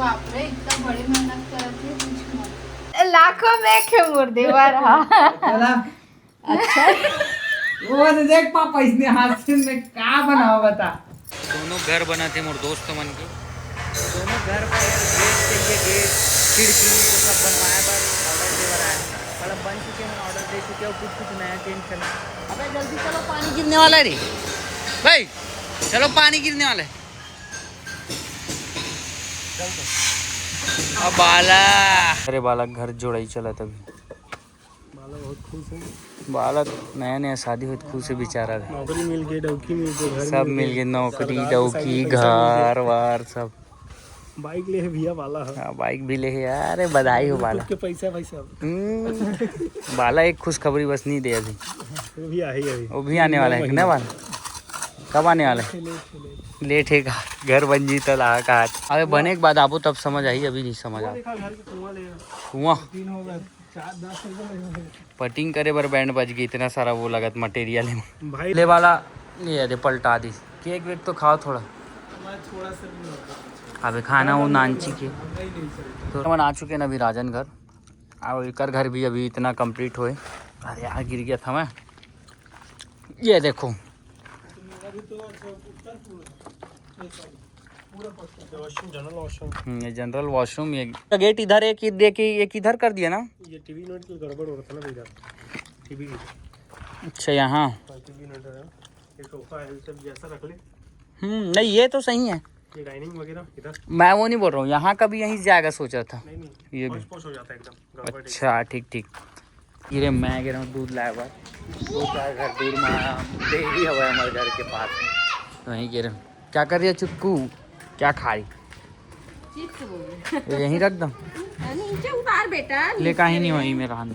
बाप रे इतना बड़ी मेहनत करते हैं लाखों में के मुर्दे रहा। अच्छा वो तो देख पापा इसने हाथ से में क्या बनाओ बता। दोनों घर बनाते मोर दोस्त मन के दोनों घर पर गेट चाहिए, गेट खिड़की तो सब बनवाया, बस ऑर्डर दे रहा है। मतलब बन चुके हैं, ऑर्डर दे चुके हैं, कुछ नया चेंज करना। अबे जल्दी चलो, पानी गिरने वाला है रे भाई, चलो पानी गिरने वाला है। अब बाला, अरे बालक घर जोड़ाई चला तभी बाला बहुत खुश है। बालक नया नया शादी हुई खुश से बेचारा था। नौकरी मिल गई, डौकी मिल गई, घर सब मिल गए, नौकरी डौकी घर वार सब। बाइक ले है भैया बाला है। हाँ, बाइक भी ले है यार, बधाई हो बाला के पैसा भाई साहब। बाला एक खुशखबरी बस नहीं दे अभी, वो भी आई अभी, वो भी आने वाला है ना बाला। कब आने वाला है? लेट है, घर बन जी तो ला का अबे बने के बाद आपको तब समझ आई, अभी नहीं समझ आ। कुआं पटिंग करे बर बैंड बज गई, इतना सारा वो लगत मटेरियल है भाई ले वाला ये दे पलटा दी। केक वेक तो खाओ थोड़ा, अबे खाना वो नानची के तो मन आ चुके ना अभी राजन घर। और एक घर भी अभी इतना कंप्लीट होए। अरे यार गिर गया था मैं, ये देखो ये जनरल वॉशरूम। ये गेट इधर एक एक इधर कर दिया ना, ये टीवी यूनिट की गड़बड़ हो रहा था ना भैया, टीवी की। अच्छा यहाँ टीवी यूनिट है, ये सोफा है सब जैसा रख ले। नहीं ये तो सही है, ये डाइनिंग वगैरह इधर। मैं वो नहीं बोल रहा हूँ, यहाँ का भी यहीं जाएगा सोचा था। नहीं ये भी पोश हो जाता है एकदम गड़बड़। अच्छा ठीक ठीक। गिरे मैं गिरा हूँ दूध लाया हुआ, दो चार घर दूर में आया, डेयरी हवा है हमारे घर के पास में, तो वहीं गिरे। क्या कर रही है चुक्कू, क्या खा रही? यहीं रख दम, नीचे उतार बेटा, ले कहीं नहीं वहीं में रहने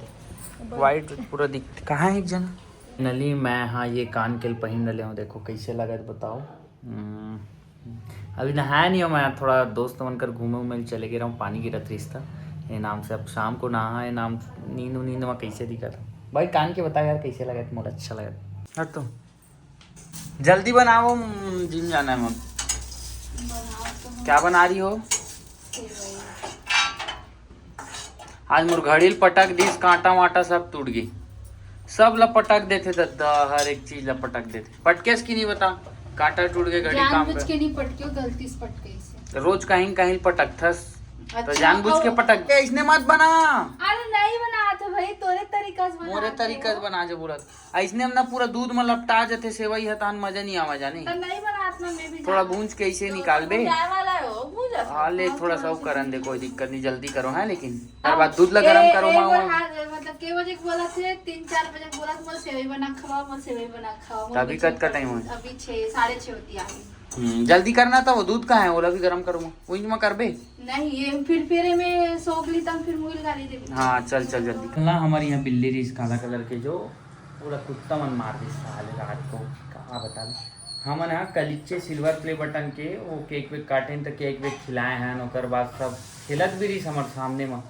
वाइट पूरा दिख। कहाँ है एक जना नली? मैं हाँ ये कान के पहन ले हूँ, देखो कैसे लगा बताओ। अभी नहाया नहीं हो मैं, थोड़ा दोस्त बनकर घूमे उमे चले गया हूँ, पानी गिरा रिश्ता ये नाम से। अब शाम को नहा है नाम, नींद में कैसे दिखा था भाई? कान के बता यार कैसे लगा, मोड़ा अच्छा लगा। हट तो जल्दी बनाओ, जिम जाना है। मम क्या बना रही हो? आज मोर घड़ील पटक दी, कांटा वाटा सब टूट गई, सब लपटक देते दद्दा, हर एक चीज लपटक देते। पटकेस की नहीं बता, कांटा टूट गए, घड़ी काम जानबूझ के नहीं पटकियो, गलती से पटके इसे। रोज कहीं कहीं पटकथस, तो अच्छा, जानबूझ के पटक के इसने मत बना। अरे नहीं बना तो भाई तोरे तरीका से बना, मोरे तरीका से बना जो बोलत ऐसने हम ना पूरा दूध में लपटा जाते सेवई हतान, मजा नहीं आवा जाने। तो नहीं बनात ना, मैं भी थोड़ा भूंज के इसे निकाल दे। जाए वाला है वो भूजा। हाँ ले थोड़ा सा करन दे, कोई दिक्कत नहीं, जल्दी करो है। लेकिन हर बात दूध ला गरम करो मतलब के बजे बोला थे, 3-4 बजे बोला था मुझे सेवई बना खाओ, मुझे सेवई बना खाओ। अभी कद का टाइम है? अभी 6 साढ़े 6 होती है। जल्दी करना था, वो दूध का है ओला भी गरम करूँगा वही में कर बे। नहीं ये फिर में सोख ली तब फिर मुझे गाली दे। हाँ चल चल जल्दी। ना हमारे यहाँ बिल्ली रही काला कलर के, जो पूरा कुत्ता मन मार दी साले रात को, कहाँ बता दे। हमन यहाँ कलिच्चे सिल्वर प्ले बटन के वो केक वेक काटे तो केक वेक खिलाए हैं, और बाद सब खिलत भी रही हमारे सामने में।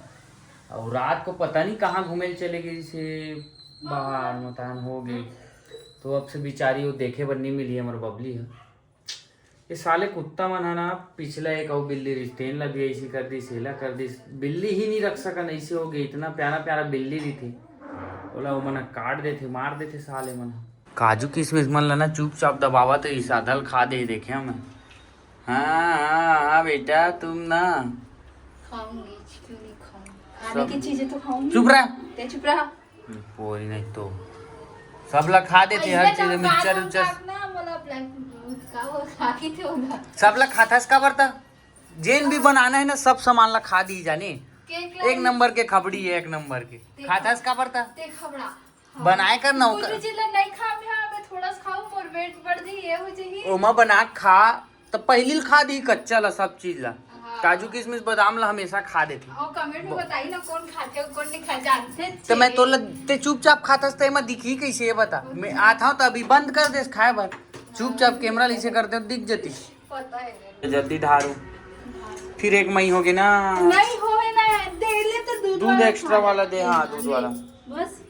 और रात को पता नहीं कहाँ घूमे चले गई से बाहर मतान हो गई, तो अब से बेचारी वो देखे पर नहीं मिली। हमारे बबली है ये साले कुत्ता मन है ना, पिछला एक और बिल्ली रिश्तेन लगी ऐसी कर दी, सेला कर दी, बिल्ली ही नहीं रख सका, ऐसे हो गई। इतना प्यारा प्यारा बिल्ली भी थी, बोला वो मन काट देते मार देते साले मन। काजू किशमिश मन लाना चुपचाप दबावा तो ईसा दल खा दे देखे हमें। हाँ बेटा तुम ना खाऊंगी, क्यों नहीं खाऊंगी, खाने की चीजें तो खाऊंगी। चुप रहा, ते चुप रहा। कोई नहीं तो सब लोग खा देते हर चीज, मिक्सचर उच्चर सब लोग खाता का बरता। जेन भी बनाना है ना सब सामान ला खा दी जाने, एक नंबर के खबड़ी है, एक नंबर के खाता का बरता बनाए कर ना नहीं खा मैं थोड़ा सा खाऊं, मोर वेट बढ़ दी ये हो जाएगी। ओमा बना खा तो पहली खा दी कच्चा ला सब चीज ला। काजू किशमिश बादाम ला हमेशा खा देती। और कमेंट में बताइए ना कौन खाते हो कौन नहीं खा, जानते तो मैं तो ते चुपचाप खाता तो मैं दिखी कैसे ये बता। मैं आता हूँ तो अभी बंद कर दे खाए बार, चुपचाप कैमरा लीसे करते हो दिख जाती। पता है जल्दी ढारू, फिर एक मई होगी ना। नहीं होए ना, दे ले तो दूध एक्स्ट्रा वाला दे। हाँ दूध वाला बस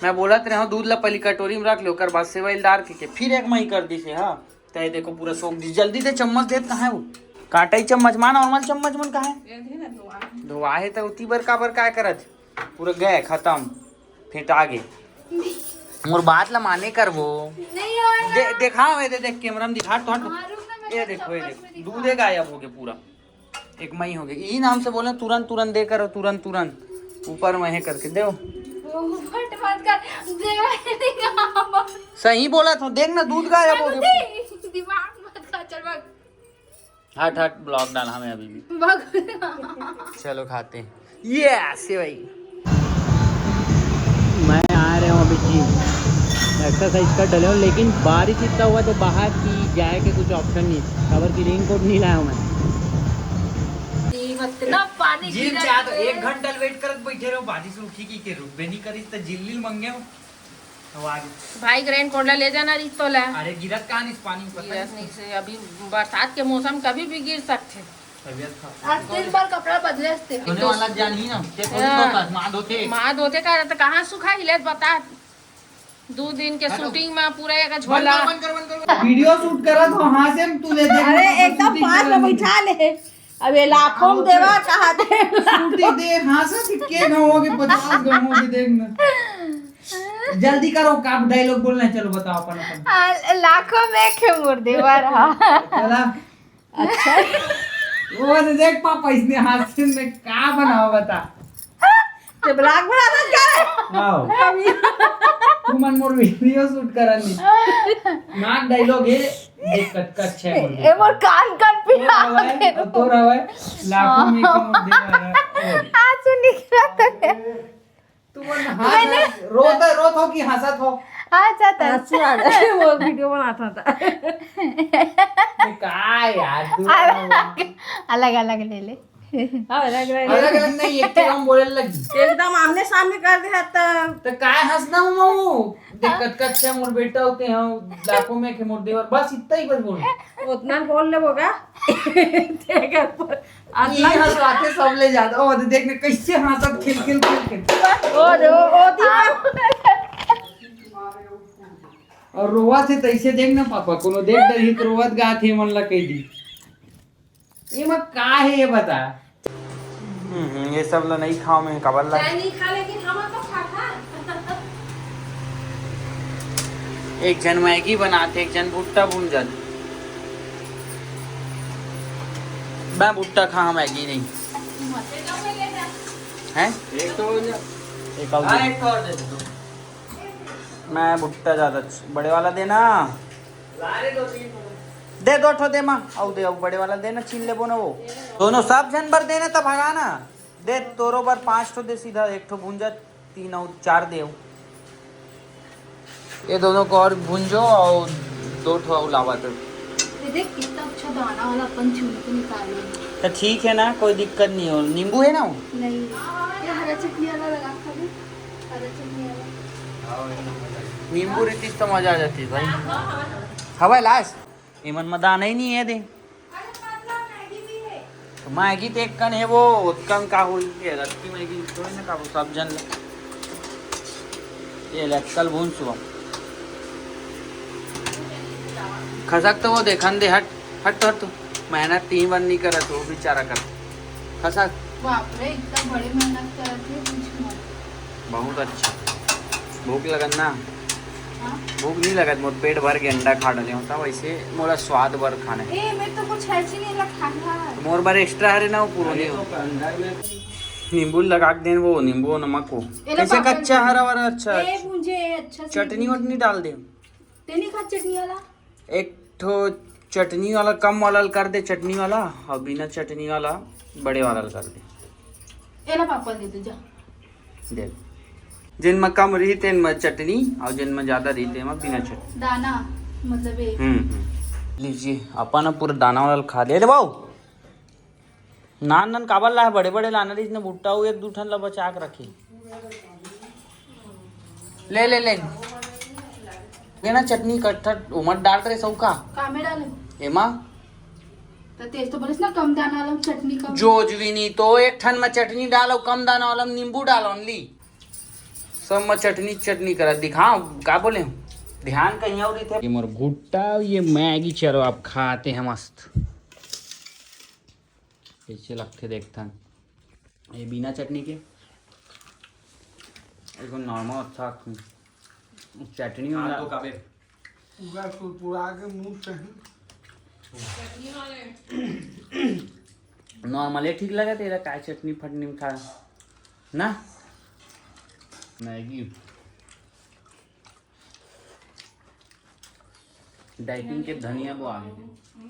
मैं बोला रहा हूँ, दूध ला पहली कटोरी में रख लो, कर बाद सेवई डाल के फिर एक मई कर दी से। हाँ तय देखो पूरा सोख दी, जल्दी दे चम्मच दे कहाँ है वो। काटाई चम्मच मा नॉर्मल चम्मच मन का है धोआ है तो उती बर का करत पूरा गए खत्म फिर आगे मोर बात ला माने कर वो नहीं होएगा। दिखाओ ये देख कैमरा में दिखा तो मारूंगा मैं ये देखो ये देखो दूध गायब हो गया पूरा एक मई हो गई यही नाम से बोले तुरंत तुरंत दे करो तुरंत तुरंत ऊपर महे करके दो फट मत कर देवा सही बोला था देख ना दूध गायब हो गया दिमाग मत खा चल भाग हट ब्लॉग डाला हमें अभी भी भाग चलो खाते हैं ये सेवई मैं आ रहा हूँ अभी जिम एक्सरसाइज कर डले हूँ लेकिन बारिश इतना हुआ तो बाहर की जाए के कुछ ऑप्शन नहीं खबर की रेन कोट नहीं लाया हूँ मैं इतना पानी जिम गिरा चाह तो 1 घंटा वेट करत बैठे रहो बारिश रुकी की के रुकबे नहीं करी तो जिल्ली मंगे हो तो आगे भाई ग्रैंड कोंडा ले जाना रिश्तो ला अरे गिरत कहाँ इस पानी में पता नहीं से अभी बरसात के मौसम कभी भी गिर सकते तबीयत खराब आज 3 बार कपड़ा बदले असते होने वाला जान ही ना ते तो मां धोते माँ धोते का तो कहाँ सुखा हिले बता 2 दिन के शूटिंग में पूरा एक झोला बंद कर वीडियो शूट करत हो हां से तू ले देख अरे एकदम पास में बैठा ले अब ये लाखों में देवा कहा दे शूटिंग दे हां से के गांव के 50 गांव के देखना जल्दी करो काप डायलॉग बोलना चलो बताओ अपन लाखों में के मुर्देवा रहा चला अच्छा वो तो देख पापा इसने हाथ से में का बनाओ बता ते ब्लॉग बनाना क्या है आओ तू मन मोर वीडियो शूट करनी नाक डायलॉग है देख कट छे बोल ए मोर कान कान पिया तो रहा है लाखों में के मुद्दे वाला आज निकला तू मन रोत हो कि हंसत हो आज आता अच्छा आ गया वो वीडियो बनाता था का यार तू अलग अलग ले ले अलग अलग अलग नहीं एक हम बोले लगी एकदम आमने सामने कर दे तो काय हंसना हूं मैं दिक्कत कट से मोर बेटा होते हैं लाखों में के मोर देवर बस इतना ही बस बोल उतना बोल ले होगा ठीक है ये हंसवाते सब ले जाता ओ देखने कैसे हंसत खिल और रोवा से तैसे देख ना पापा कोनो देख डरी तो रोवत गात है मन ला कह दी ये मत का है ये बता ये सब ला नहीं खाओ मैं कबल ला नहीं खा लेकिन हम तो खा एक जन मैगी बनाते एक जन भुट्टा भूंजन मैं भुट्टा खा मैगी नहीं है एक तो एक और दे दो मैं भुट्टा ज्यादा बड़े वाला देना दे 2 ठो दे माँ औ दे बड़े वाला देना छीन ले बोना वो दोनों सब जन भर देना तब भगाना दे तोरो बार 5 ठो दे सीधा 1 ठो भूंजा 3 और 4 दे ये दोनों को और भूंजो और 2 ठो और लावा तो देख कितना अच्छा दाना वाला अपन छूल के निकाले तो ठीक है ना कोई दिक्कत नहीं हो नींबू है ना वो नहीं ये हरा चटनी वाला लगा खा ले हरा चटनी वाला नींबू रहती तो मजा आ जाती भाई हवा लाश इमन में दाना ही नहीं है दे तो मैगी तो एक कन है वो कन का हुई है रत्ती मैगी थोड़ी ना का वो सब जन ये ले कल भून सुबह खसक तो वो देखन दे हट हट तो मेहनत 3 बार नहीं करा तो बेचारा कर खसक बाप रे इतना बड़ी मेहनत करते हैं कुछ मत बहुत अच्छा भूख लगन ना हाँ? भूख नहीं लगत मोर पेट भर के अंडा खा डाले होता वैसे मोला स्वाद भर खाने ए मैं तो कुछ ऐसी नहीं लगा खा मोर बार एक्स्ट्रा हरे ना वो पूरा नहीं होता नींबू लगा के देन वो नींबू नमक को कैसे कच्चा हरा वाला अच्छा ए मुझे अच्छा से चटनी वटनी डाल दे तेनी खा चटनी वाला एक ठो चटनी वाला कम वाला कर दे चटनी वाला और बिना चटनी वाला बड़े वाला कर दे ए ना पापा दे दे जा दे जिन में कम रही तेन में चटनी और जिन में ज्यादा रही तेन में बिना चटनी दाना मतलब लीजिए अपन पूरा दाना वाला खा लिया बाबू नान नान काबल ला है बड़े बड़े लाना रही इसने भुट्टा हुआ 1-2 ठन ला बचा के रखी ले ले ले ये ना चटनी कट्ठा उमर डाल रहे सब का कामे डाले एमा तो तेज तो बोलिस ना कम दाना वाला चटनी कम जोजवी नहीं तो 1 ठन में चटनी डालो कम दाना वाला में नींबू डालो ओनली सब में चटनी चटनी करा दिखाओ का बोले ध्यान कहीं और थे ये मोर भुट्टा ये मैगी चलो आप खाते हैं मस्त कैसे लगते देखता ये बिना चटनी के एक नॉर्मल अच्छा चटनी वाला तो काबे पूरा कुरकुरा के मुंह से नॉर्मली ठीक लगा तेरा काय चटनी फटनी में खा ना मैगी डाइटिंग के धनिया वो आ गए थे।